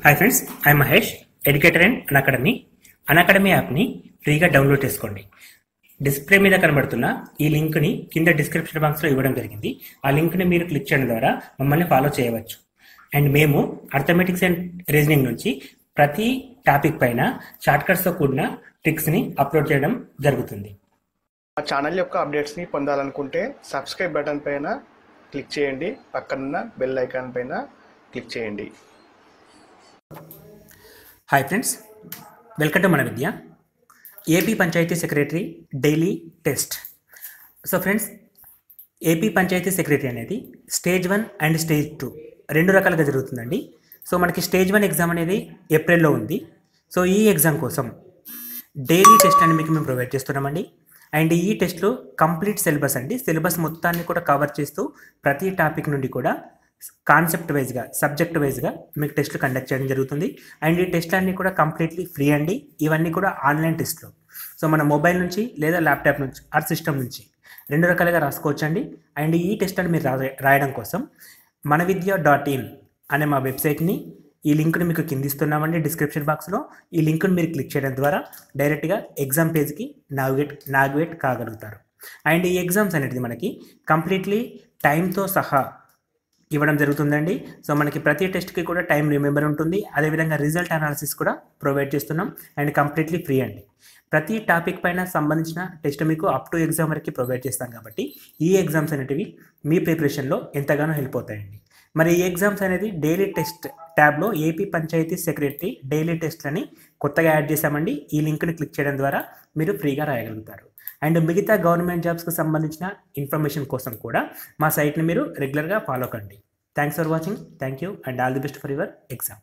Hi friends, I Mahesh, educator and Unacademy. Unacademy యాప్ని ఫ్రీగా download చేసుకోండి. డిస్ప్లే మీద కనబడుతున్న ఈ లింక్ని కింద డిస్క్రిప్షన్ బాక్స్లో ఇవ్వడం జరిగింది. ఆ లింక్ని మీరు క్లిక్ చేయడం ద్వారా మమ్మల్ని ఫాలో చేయవచ్చు. అండ్ మేము అర్థమెటిక్స్ అండ్ రీజనింగ్ నుంచి ప్రతి టాపిక్ పైన షార్ట్కట్స్తో కూడిన ట్రిక్స్ని అప్లోడ్ చేయడం జరుగుతుంది. మా ఛానల్ యొక్క అప్డేట్స్ని పొందాలనుకుంటే సబ్స్క్రైబ్ బటన్ పైన క్లిక్ చేయండి, పక్కనున్న బెల్ ఐకాన్ పైన క్లిక్ చేయండి. Hi friends, welcome to Mana Vidya. AP panchayat secretary daily test. So friends, AP panchayat secretary అనేది స్టేజ్ 1 అండ్ స్టేజ్ 2 రెండు రకాలుగా జరుగుతుందండి. సో మనకి స్టేజ్ 1 ఎగ్జామ్ అనేది ఏప్రిల్లో ఉంది. సో ఈ ఎగ్జామ్ కోసం డైలీ టెస్ట్ అని మీకు మేము ప్రొవైడ్ చేస్తున్నామండి. అండ్ ఈ టెస్ట్లో కంప్లీట్ సిలబస్ అండి, సిలబస్ మొత్తాన్ని కూడా కవర్ చేస్తూ ప్రతి టాపిక్ నుండి కూడా కాన్సెప్ట్ వైజ్గా, సబ్జెక్ట్ వైజ్గా మీకు టెస్ట్లు కండక్ట్ చేయడం జరుగుతుంది. అండ్ ఈ టెస్ట్లు అన్నీ కూడా కంప్లీట్లీ ఫ్రీ అండి. ఇవన్నీ కూడా ఆన్లైన్ టెస్ట్లు. సో మన మొబైల్ నుంచి లేదా ల్యాప్టాప్ నుంచి ఆర్ సిస్టమ్ నుంచి రెండు రకాలుగా రాసుకోవచ్చు అండి. అండ్ ఈ టెస్ట్ అని మీరు రాయడం కోసం manavidya.in అనే మా వెబ్సైట్ని, ఈ లింక్ని మీకు కింద ఇస్తున్నామండి డిస్క్రిప్షన్ బాక్స్లో. ఈ లింక్ని మీరు క్లిక్ చేయడం ద్వారా డైరెక్ట్గా ఎగ్జామ్ పేజ్కి నావిగేట్ కాగలుగుతారు. అండ్ ఈ ఎగ్జామ్స్ అనేది మనకి కంప్లీట్లీ టైంతో సహా ఇవ్వడం జరుగుతుందండి. సో మనకి ప్రతి టెస్ట్కి కూడా టైం రిమెంబర్ ఉంటుంది. అదేవిధంగా రిజల్ట్ అనాలిసిస్ కూడా ప్రొవైడ్ చేస్తున్నాం. అండ్ కంప్లీట్లీ ఫ్రీ అండి. ప్రతి టాపిక్ పైన సంబంధించిన టెస్ట్ మీకు అప్ టు ఎగ్జామ్ వరకు ప్రొవైడ్ చేస్తాం కాబట్టి ఈ ఎగ్జామ్స్ అనేటివి మీ ప్రిపరేషన్లో ఎంతగానో హెల్ప్ అవుతాయండి. మరి ఈ ఎగ్జామ్స్ అనేది డైలీ టెస్ట్ ట్యాబ్లో ఏపీ పంచాయతీ సెక్రటరీ డైలీ టెస్ట్లని కొత్తగా యాడ్ చేశామండి. ఈ లింక్ని క్లిక్ చేయడం ద్వారా మీరు ఫ్రీగా రాయగలుగుతారు. అండ్ మిగతా గవర్నమెంట్ జాబ్స్కి సంబంధించిన ఇన్ఫర్మేషన్ కోసం కూడా మా సైట్ని మీరు రెగ్యులర్గా ఫాలో కండి. Thanks for watching. Thank you and all the best for your exam.